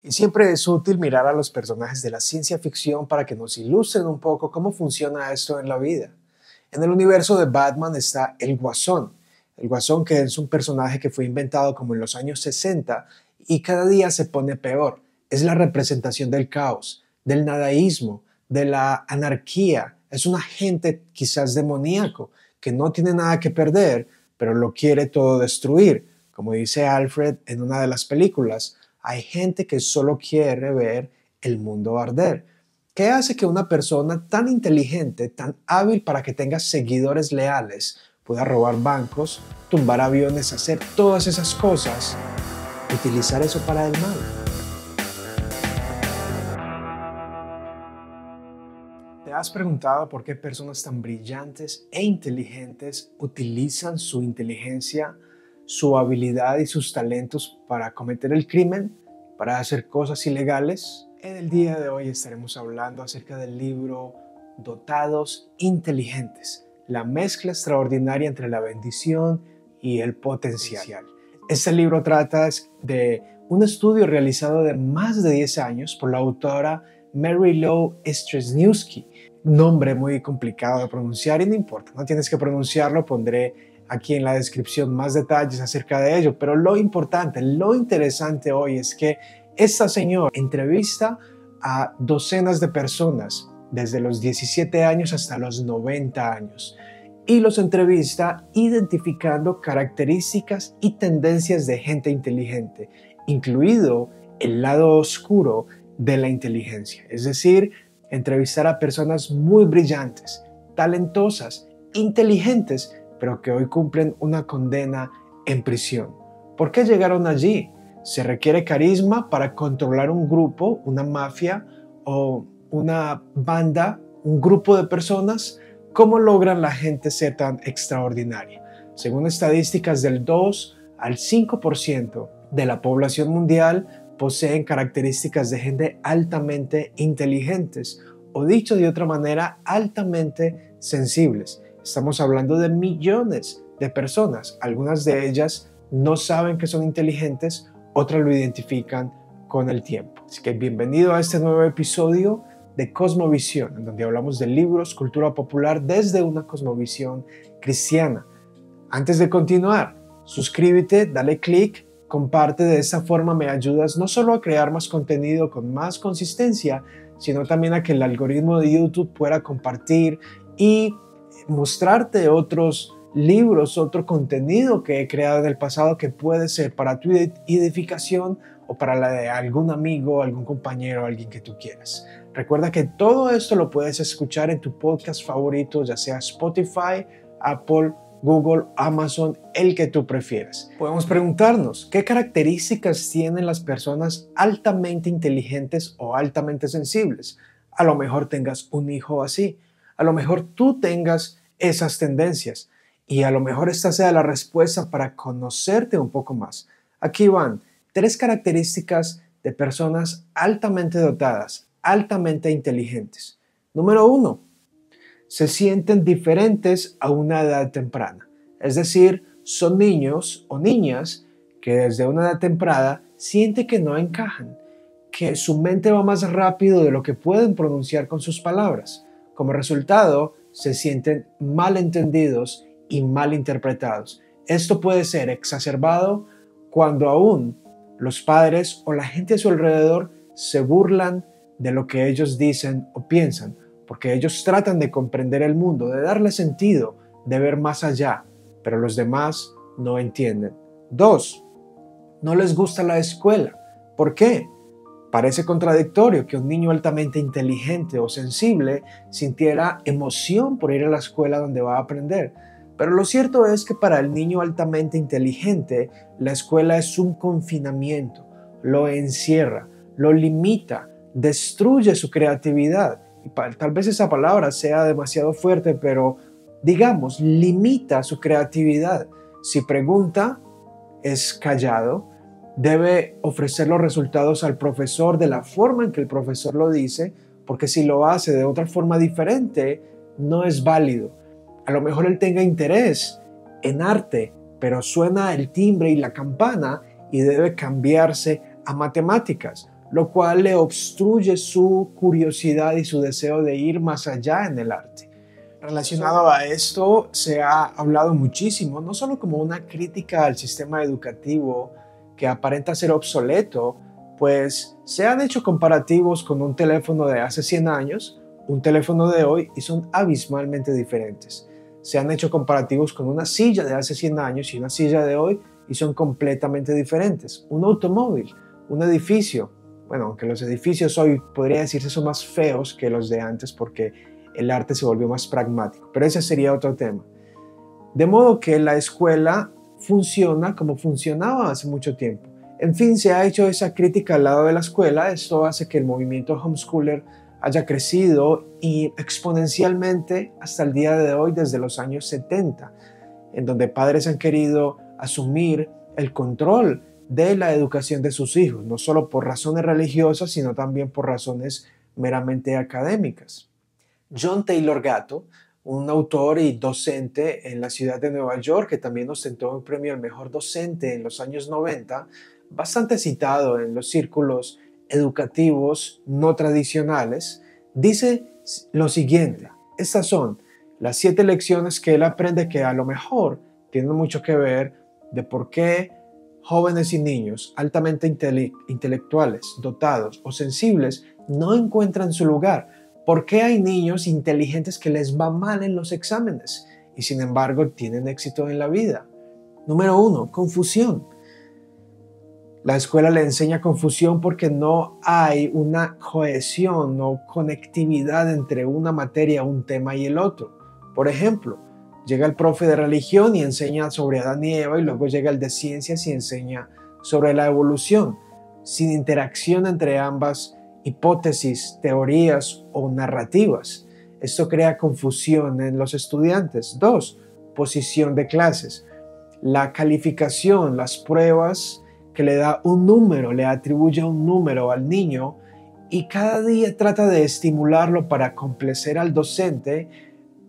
Y siempre es útil mirar a los personajes de la ciencia ficción para que nos ilustren un poco cómo funciona esto en la vida. En el universo de Batman está el Guasón que es un personaje que fue inventado como en los años 60 y cada día se pone peor. Es la representación del caos, del nadaísmo, de la anarquía. Es un agente quizás demoníaco que no tiene nada que perder, pero lo quiere todo destruir. Como dice Alfred en una de las películas, hay gente que solo quiere ver el mundo arder. ¿Qué hace que una persona tan inteligente, tan hábil para que tenga seguidores leales, pueda robar bancos, tumbar aviones, hacer todas esas cosas, utilizar eso para el mal? ¿Te has preguntado por qué personas tan brillantes e inteligentes utilizan su inteligencia, su habilidad y sus talentos para cometer el crimen, para hacer cosas ilegales? En el día de hoy estaremos hablando acerca del libro Dotados Inteligentes, la mezcla extraordinaria entre la bendición y el potencial. Este libro trata de un estudio realizado de más de 10 años por la autora Mary Lou Stresniewski. Nombre muy complicado de pronunciar y no importa, no tienes que pronunciarlo, pondré aquí en la descripción más detalles acerca de ello, pero lo importante, lo interesante hoy es que esta señora entrevista a docenas de personas desde los 17 años hasta los 90 años y los entrevista identificando características y tendencias de gente inteligente, incluido el lado oscuro de la inteligencia, es decir, entrevistar a personas muy brillantes, talentosas, inteligentes, pero que hoy cumplen una condena en prisión. ¿Por qué llegaron allí? ¿Se requiere carisma para controlar un grupo, una mafia o una banda, un grupo de personas? ¿Cómo logran la gente ser tan extraordinaria? Según estadísticas, del 2 al 5% de la población mundial poseen características de gente altamente inteligentes, o dicho de otra manera, altamente sensibles. Estamos hablando de millones de personas. Algunas de ellas no saben que son inteligentes, otras lo identifican con el tiempo. Así que bienvenido a este nuevo episodio de Cosmovisión, en donde hablamos de libros, cultura popular desde una cosmovisión cristiana. Antes de continuar, suscríbete, dale click, comparte. De esa forma me ayudas no solo a crear más contenido con más consistencia, sino también a que el algoritmo de YouTube pueda compartir y mostrarte otros libros, otro contenido que he creado en el pasado que puede ser para tu edificación o para la de algún amigo, algún compañero, alguien que tú quieras. Recuerda que todo esto lo puedes escuchar en tu podcast favorito, ya sea Spotify, Apple, Google, Amazon, el que tú prefieras. Podemos preguntarnos, ¿qué características tienen las personas altamente inteligentes o altamente sensibles? A lo mejor tengas un hijo así, a lo mejor tú tengas esas tendencias y a lo mejor esta sea la respuesta para conocerte un poco más. Aquí van 3 características de personas altamente dotadas, altamente inteligentes. Número 1. Se sienten diferentes a una edad temprana. Es decir, son niños o niñas que desde una edad temprana sienten que no encajan, que su mente va más rápido de lo que pueden pronunciar con sus palabras. Como resultado, se sienten mal entendidos y mal interpretados. Esto puede ser exacerbado cuando aún los padres o la gente a su alrededor se burlan de lo que ellos dicen o piensan, porque ellos tratan de comprender el mundo, de darle sentido, de ver más allá, pero los demás no entienden. 2. No les gusta la escuela. ¿Por qué? Parece contradictorio que un niño altamente inteligente o sensible sintiera emoción por ir a la escuela donde va a aprender. Pero lo cierto es que para el niño altamente inteligente, la escuela es un confinamiento, lo encierra, lo limita, destruye su creatividad. Y tal vez esa palabra sea demasiado fuerte, pero digamos, limita su creatividad. Si pregunta, es callado. Debe ofrecer los resultados al profesor de la forma en que el profesor lo dice, porque si lo hace de otra forma diferente, no es válido. A lo mejor él tenga interés en arte, pero suena el timbre y la campana y debe cambiarse a matemáticas. lo cual le obstruye su curiosidad y su deseo de ir más allá en el arte. Relacionado a esto, se ha hablado muchísimo, no solo como una crítica al sistema educativo que aparenta ser obsoleto, pues se han hecho comparativos con un teléfono de hace 100 años, un teléfono de hoy, y son abismalmente diferentes. Se han hecho comparativos con una silla de hace 100 años y una silla de hoy, y son completamente diferentes. Un automóvil, un edificio, bueno, aunque los edificios hoy podría decirse son más feos que los de antes porque el arte se volvió más pragmático, pero ese sería otro tema. De modo que la escuela funciona como funcionaba hace mucho tiempo. En fin, se ha hecho esa crítica al lado de la escuela. Esto hace que el movimiento homeschooler haya crecido y exponencialmente hasta el día de hoy, desde los años 70, en donde padres han querido asumir el control de la educación de sus hijos, no solo por razones religiosas, sino también por razones meramente académicas. John Taylor Gatto, un autor y docente en la ciudad de Nueva York, que también ostentó un premio al mejor docente en los años 90, bastante citado en los círculos educativos no tradicionales, dice lo siguiente: estas son las 7 lecciones que él aprende que a lo mejor tienen mucho que ver de por qué jóvenes y niños altamente intelectuales, dotados o sensibles no encuentran su lugar. ¿Por qué hay niños inteligentes que les va mal en los exámenes y sin embargo tienen éxito en la vida? Número 1, confusión. La escuela le enseña confusión porque no hay una cohesión o conectividad entre una materia, un tema y el otro. Por ejemplo, llega el profe de religión y enseña sobre Adán y Eva, y luego llega el de ciencias y enseña sobre la evolución, sin interacción entre ambas hipótesis, teorías o narrativas. Esto crea confusión en los estudiantes. 2, posición de clases. La calificación, las pruebas que le da un número, le atribuye un número al niño y cada día trata de estimularlo para complacer al docente,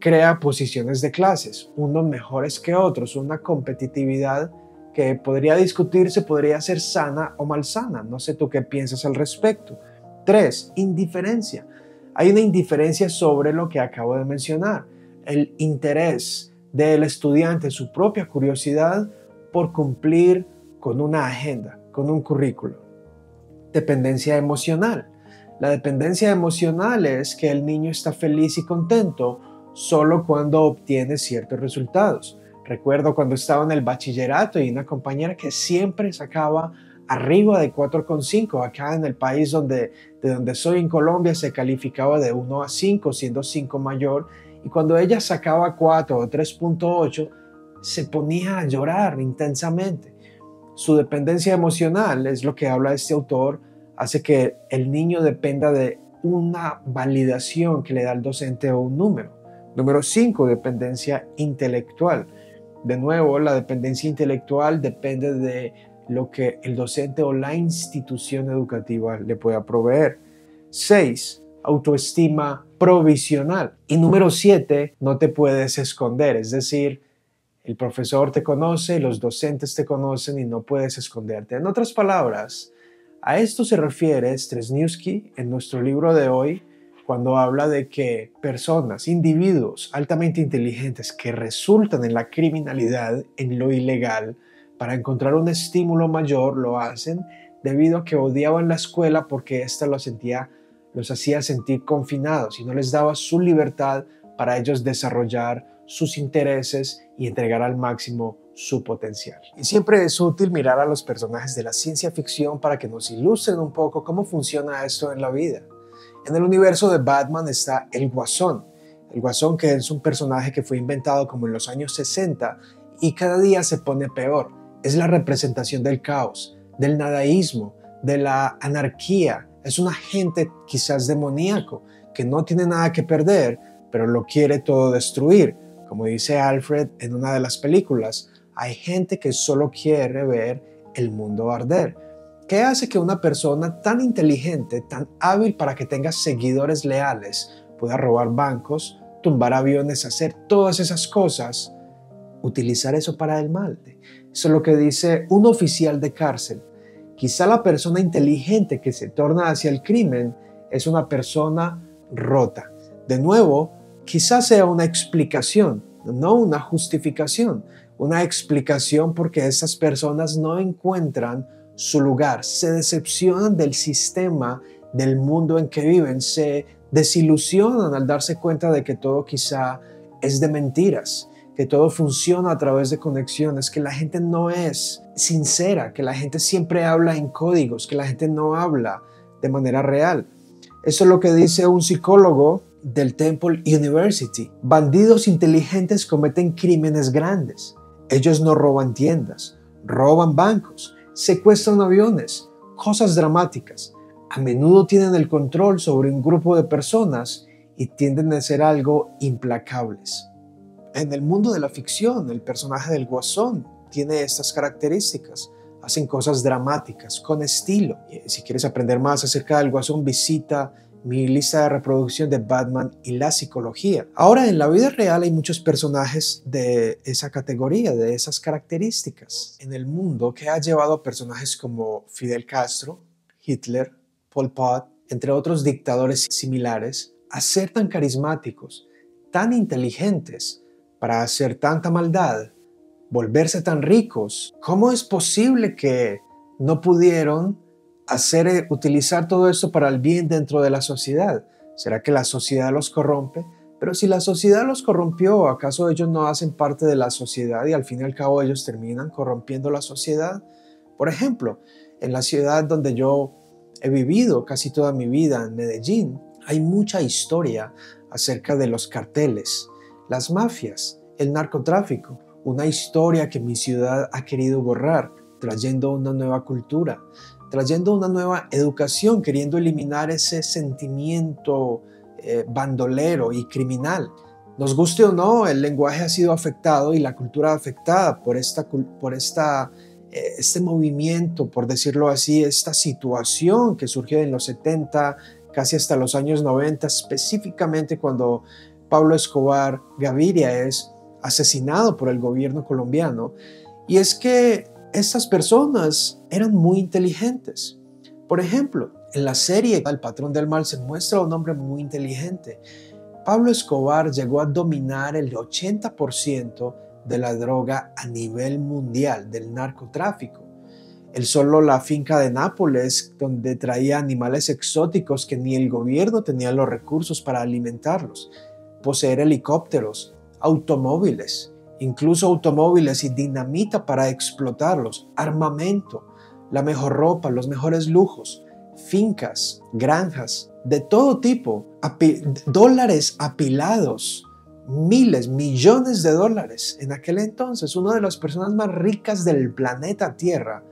crea posiciones de clases, unos mejores que otros, una competitividad que podría discutirse, podría ser sana o malsana. No sé tú qué piensas al respecto. 3, indiferencia. Hay una indiferencia sobre lo que acabo de mencionar, el interés del estudiante, su propia curiosidad por cumplir con una agenda, con un currículo. Dependencia emocional. La dependencia emocional es que el niño está feliz y contento solo cuando obtiene ciertos resultados. Recuerdo cuando estaba en el bachillerato y una compañera que siempre sacaba arriba de 4,5. Acá en el país de donde soy, en Colombia, se calificaba de 1 a 5, siendo 5 mayor. Y cuando ella sacaba 4 o 3,8, se ponía a llorar intensamente. Su dependencia emocional, es lo que habla este autor, hace que el niño dependa de una validación que le da el docente o un número. Número 5, dependencia intelectual. De nuevo, la dependencia intelectual depende de lo que el docente o la institución educativa le pueda proveer. 6, autoestima provisional. Y número 7, no te puedes esconder, es decir, el profesor te conoce, los docentes te conocen y no puedes esconderte. En otras palabras, a esto se refiere Stresniewski en nuestro libro de hoy, cuando habla de que personas, individuos altamente inteligentes que resultan en la criminalidad, en lo ilegal, para encontrar un estímulo mayor, lo hacen debido a que odiaban la escuela porque ésta los hacía sentir confinados y no les daba su libertad para ellos desarrollar sus intereses y entregar al máximo su potencial. Y siempre es útil mirar a los personajes de la ciencia ficción para que nos ilustren un poco cómo funciona esto en la vida. En el universo de Batman está el Guasón. El Guasón, que es un personaje que fue inventado como en los años 60 y cada día se pone peor. Es la representación del caos, del nadaísmo, de la anarquía. Es un agente quizás demoníaco que no tiene nada que perder, pero lo quiere todo destruir. Como dice Alfred en una de las películas, hay gente que solo quiere ver el mundo arder. ¿Qué hace que una persona tan inteligente, tan hábil para que tenga seguidores leales, pueda robar bancos, tumbar aviones, hacer todas esas cosas? Utilizar eso para el mal. Eso es lo que dice un oficial de cárcel, Quizá la persona inteligente que se torna hacia el crimen es una persona rota. De nuevo, quizás sea una explicación, no una justificación. Una explicación porque esas personas no encuentran su lugar, se decepcionan del sistema, del mundo en que viven, se desilusionan al darse cuenta de que todo quizá es de mentiras, que todo funciona a través de conexiones, que la gente no es sincera, que la gente siempre habla en códigos, que la gente no habla de manera real. Eso es lo que dice un psicólogo del Temple University. Bandidos inteligentes cometen crímenes grandes. Ellos no roban tiendas, roban bancos, secuestran aviones, cosas dramáticas. A menudo tienen el control sobre un grupo de personas y tienden a ser algo implacables. En el mundo de la ficción, el personaje del Guasón tiene estas características. Hacen cosas dramáticas, con estilo. Si quieres aprender más acerca del Guasón, visita mi lista de reproducción de Batman y la psicología. Ahora, en la vida real hay muchos personajes de esa categoría, de esas características en el mundo, que ha llevado a personajes como Fidel Castro, Hitler, Pol Pot, entre otros dictadores similares, a ser tan carismáticos, tan inteligentes, para hacer tanta maldad, volverse tan ricos. ¿Cómo es posible que no pudieron utilizar todo esto para el bien dentro de la sociedad? ¿Será que la sociedad los corrompe? Pero si la sociedad los corrompió, ¿acaso ellos no hacen parte de la sociedad y al fin y al cabo ellos terminan corrompiendo la sociedad? Por ejemplo, en la ciudad donde yo he vivido casi toda mi vida, en Medellín, hay mucha historia acerca de los carteles, las mafias, el narcotráfico, una historia que mi ciudad ha querido borrar, trayendo una nueva cultura, trayendo una nueva educación, queriendo eliminar ese sentimiento bandolero y criminal. Nos guste o no, el lenguaje ha sido afectado y la cultura afectada por este movimiento, por decirlo así, esta situación que surgió en los 70, casi hasta los años 90, específicamente cuando Pablo Escobar Gaviria es asesinado por el gobierno colombiano. Y es que estas personas eran muy inteligentes. Por ejemplo, en la serie El Patrón del Mal se muestra un hombre muy inteligente. Pablo Escobar llegó a dominar el 80% de la droga a nivel mundial, del narcotráfico. Él solo la finca de Nápoles, donde traía animales exóticos que ni el gobierno tenía los recursos para alimentarlos. Poseer helicópteros, automóviles, incluso automóviles y dinamita para explotarlos, armamento, la mejor ropa, los mejores lujos, fincas, granjas, de todo tipo, dólares apilados, miles, millones de dólares. En aquel entonces, una de las personas más ricas del planeta Tierra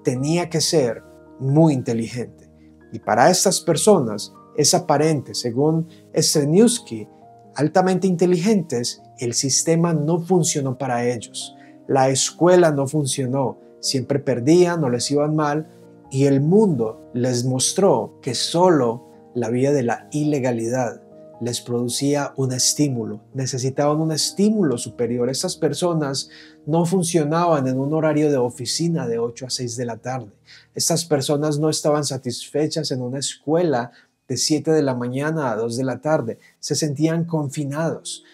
tenía que ser muy inteligente. Y para estas personas es aparente, según Streniewski, altamente inteligentes, el sistema no funcionó para ellos. La escuela no funcionó, siempre perdían o les iban mal y el mundo les mostró que solo la vía de la ilegalidad les producía un estímulo. Necesitaban un estímulo superior. Estas personas no funcionaban en un horario de oficina de 8 a 6 de la tarde. Estas personas no estaban satisfechas en una escuela de 7 de la mañana a 2 de la tarde. Se sentían confinados.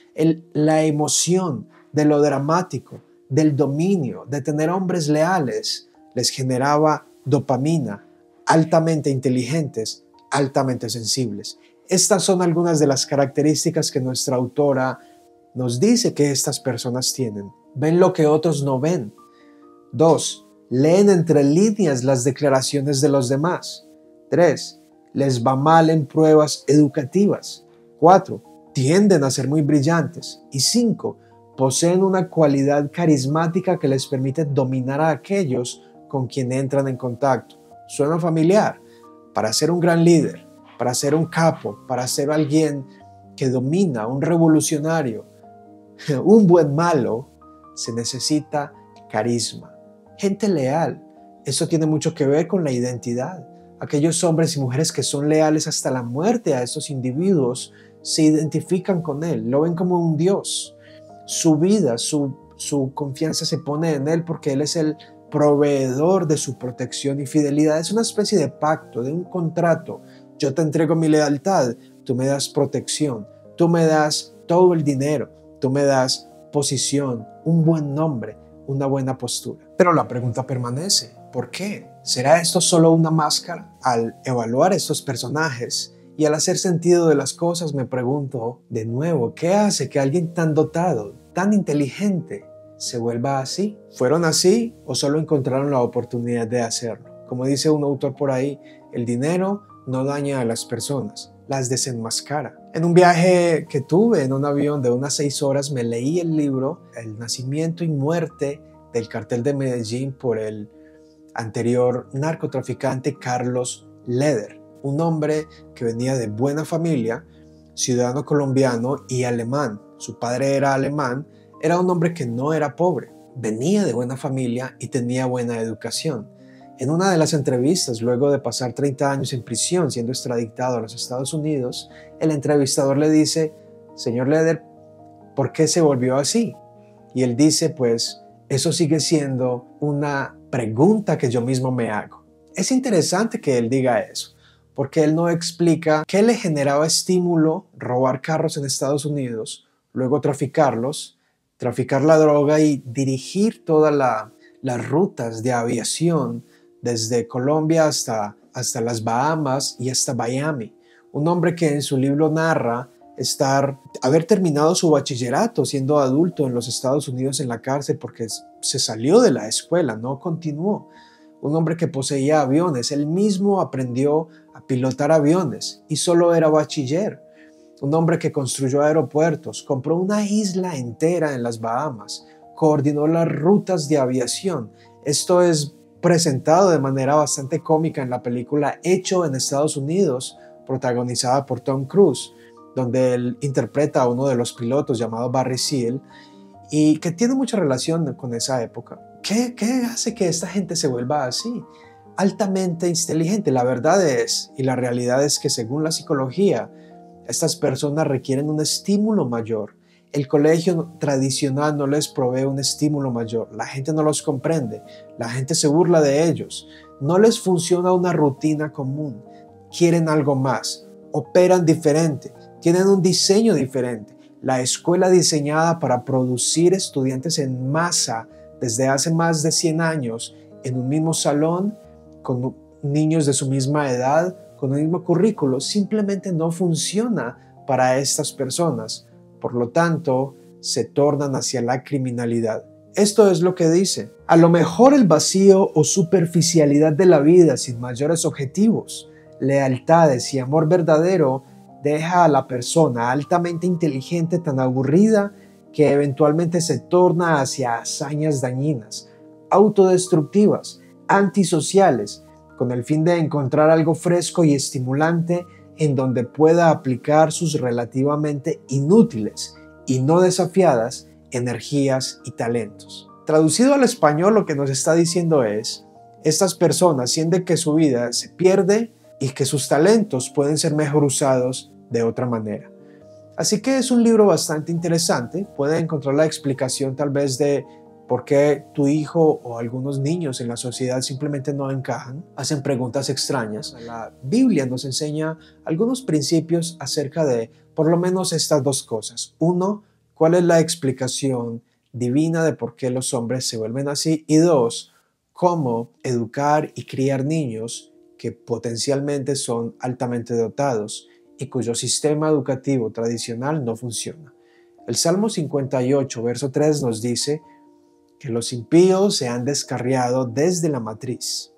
La emoción de lo dramático, del dominio, de tener hombres leales, les generaba dopamina. Altamente inteligentes, altamente sensibles. Estas son algunas de las características que nuestra autora nos dice que estas personas tienen. Ven lo que otros no ven. 2. Leen entre líneas las declaraciones de los demás. 3. Les va mal en pruebas educativas. 4. Tienden a ser muy brillantes. Y 5. Poseen una cualidad carismática que les permite dominar a aquellos con quien entran en contacto. ¿Suena familiar? Para ser un gran líder, para ser un capo, para ser alguien que domina, un revolucionario, un buen malo, se necesita carisma. Gente leal. Eso tiene mucho que ver con la identidad. Aquellos hombres y mujeres que son leales hasta la muerte a estos individuos se identifican con él, lo ven como un Dios. Su vida, su confianza se pone en él porque él es el proveedor de su protección y fidelidad. Es una especie de pacto, de un contrato. Yo te entrego mi lealtad, tú me das protección, tú me das todo el dinero, tú me das posición, un buen nombre, una buena postura. Pero la pregunta permanece, ¿por qué? ¿Será esto solo una máscara? Al evaluar estos personajes y al hacer sentido de las cosas, me pregunto de nuevo, ¿qué hace que alguien tan dotado, tan inteligente, se vuelva así? ¿Fueron así o solo encontraron la oportunidad de hacerlo? Como dice un autor por ahí, el dinero no daña a las personas, las desenmascara. En un viaje que tuve en un avión de unas 6 horas me leí el libro El nacimiento y muerte del cartel de Medellín por el anterior narcotraficante Carlos Leder, un hombre que venía de buena familia, ciudadano colombiano y alemán. Su padre era alemán, era un hombre que no era pobre, venía de buena familia y tenía buena educación. En una de las entrevistas, luego de pasar 30 años en prisión siendo extraditado a los Estados Unidos, el entrevistador le dice, señor Leder, ¿por qué se volvió así? Y él dice, pues, eso sigue siendo una pregunta que yo mismo me hago. Es interesante que él diga eso, porque él no explica qué le generaba estímulo robar carros en Estados Unidos, luego traficarlos, traficar la droga y dirigir todas las rutas de aviación desde Colombia hasta las Bahamas y hasta Miami. Un hombre que en su libro narra haber terminado su bachillerato siendo adulto en los Estados Unidos en la cárcel porque se salió de la escuela, no continuó. Un hombre que poseía aviones, él mismo aprendió a pilotar aviones y solo era bachiller. Un hombre que construyó aeropuertos, compró una isla entera en las Bahamas, coordinó las rutas de aviación. Esto es presentado de manera bastante cómica en la película Hecho en Estados Unidos, protagonizada por Tom Cruise, donde él interpreta a uno de los pilotos llamado Barry Seal y que tiene mucha relación con esa época. ¿Qué hace que esta gente se vuelva así? Altamente inteligente. La verdad es, y la realidad es que según la psicología, estas personas requieren un estímulo mayor. El colegio tradicional no les provee un estímulo mayor. La gente no los comprende. La gente se burla de ellos. No les funciona una rutina común. Quieren algo más. Operan diferente. Tienen un diseño diferente. La escuela diseñada para producir estudiantes en masa desde hace más de 100 años en un mismo salón con niños de su misma edad, con el mismo currículo, simplemente no funciona para estas personas. Por lo tanto, se tornan hacia la criminalidad. Esto es lo que dice. A lo mejor el vacío o superficialidad de la vida sin mayores objetivos, lealtades y amor verdadero deja a la persona altamente inteligente tan aburrida que eventualmente se torna hacia hazañas dañinas, autodestructivas, antisociales, con el fin de encontrar algo fresco y estimulante en donde pueda aplicar sus relativamente inútiles y no desafiadas energías y talentos. Traducido al español, lo que nos está diciendo es, estas personas sienten que su vida se pierde y que sus talentos pueden ser mejor usados de otra manera. Así que es un libro bastante interesante. Puede encontrar la explicación tal vez de por qué tu hijo o algunos niños en la sociedad simplemente no encajan, hacen preguntas extrañas. La Biblia nos enseña algunos principios acerca de por lo menos estas dos cosas. Uno, ¿cuál es la explicación divina de por qué los hombres se vuelven así? Y dos, cómo educar y criar niños que potencialmente son altamente dotados y cuyo sistema educativo tradicional no funciona. El Salmo 58, verso 3 nos dice que los impíos se han descarriado desde la matriz.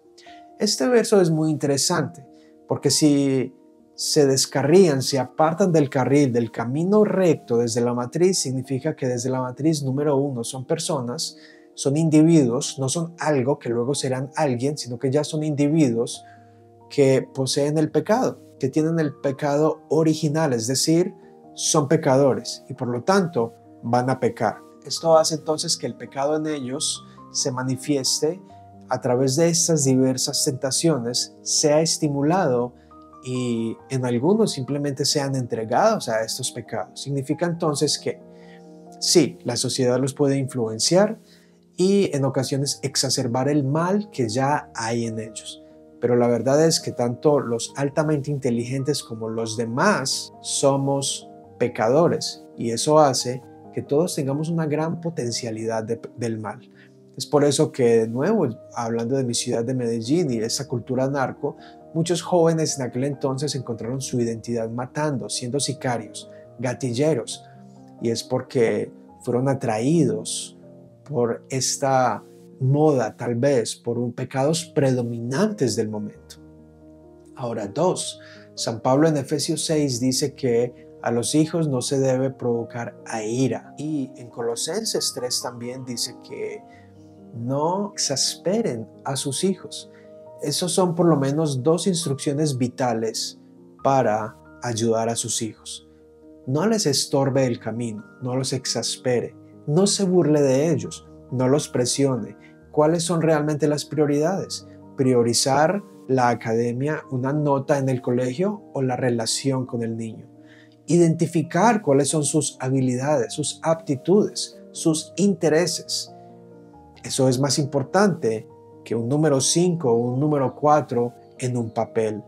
Este verso es muy interesante porque si se descarrían, se apartan del carril, del camino recto desde la matriz, significa que desde la matriz número uno son personas, son individuos, no son algo que luego serán alguien, sino que ya son individuos que poseen el pecado, que tienen el pecado original, es decir, son pecadores y por lo tanto van a pecar. Esto hace entonces que el pecado en ellos se manifieste a través de estas diversas tentaciones, sea estimulado y en algunos simplemente sean entregados a estos pecados. Significa entonces que sí, la sociedad los puede influenciar y en ocasiones exacerbar el mal que ya hay en ellos. Pero la verdad es que tanto los altamente inteligentes como los demás somos pecadores, y eso hace que todos tengamos una gran potencialidad del mal. Es por eso que, de nuevo, hablando de mi ciudad de Medellín y de esa cultura narco, muchos jóvenes en aquel entonces encontraron su identidad matando, siendo sicarios, gatilleros, y es porque fueron atraídos por esta moda, tal vez por pecados predominantes del momento. Ahora, 2. San Pablo en Efesios 6 dice que a los hijos no se debe provocar a ira, y en Colosenses 3 también dice que no exasperen a sus hijos. Esos son por lo menos 2 instrucciones vitales para ayudar a sus hijos. No les estorbe el camino, no los exaspere, no se burle de ellos, no los presione. ¿Cuáles son realmente las prioridades? ¿Priorizar la academia, una nota en el colegio o la relación con el niño? Identificar cuáles son sus habilidades, sus aptitudes, sus intereses. Eso es más importante que un número 5 o un número 4 en un papel.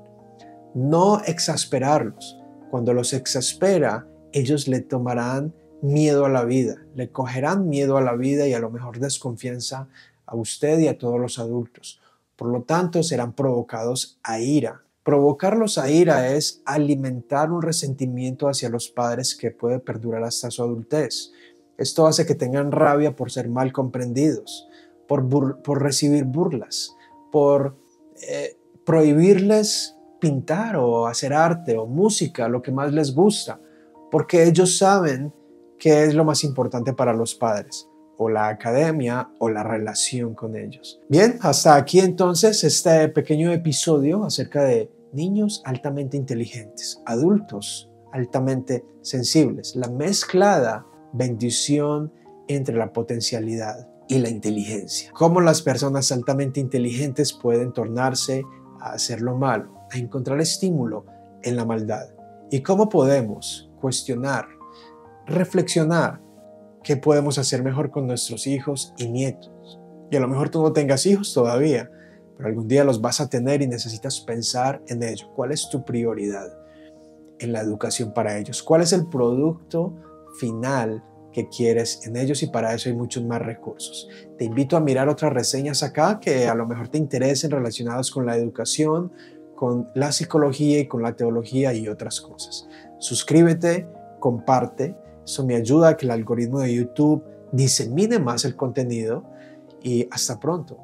No exasperarlos. Cuando los exaspera, ellos le tomarán miedo a la vida, le cogerán miedo a la vida y a lo mejor desconfianza a usted y a todos los adultos. Por lo tanto, serán provocados a ira. Provocarlos a ira es alimentar un resentimiento hacia los padres que puede perdurar hasta su adultez. Esto hace que tengan rabia por ser mal comprendidos, por recibir burlas, por prohibirles pintar o hacer arte o música, lo que más les gusta, porque ellos saben qué es lo más importante para los padres, o la academia o la relación con ellos. Bien, hasta aquí entonces este pequeño episodio acerca de niños altamente inteligentes, adultos altamente sensibles, la mezclada bendición entre la potencialidad y la inteligencia. Cómo las personas altamente inteligentes pueden tornarse a hacer lo malo, a encontrar estímulo en la maldad. Y cómo podemos cuestionar, reflexionar qué podemos hacer mejor con nuestros hijos y nietos. Y a lo mejor tú no tengas hijos todavía, pero algún día los vas a tener y necesitas pensar en ello. ¿Cuál es tu prioridad en la educación para ellos? ¿Cuál es el producto final que quieres en ellos? Y para eso hay muchos más recursos. Te invito a mirar otras reseñas acá que a lo mejor te interesen relacionadas con la educación, con la psicología y con la teología y otras cosas. Suscríbete, comparte, eso me ayuda a que el algoritmo de YouTube disemine más el contenido y hasta pronto.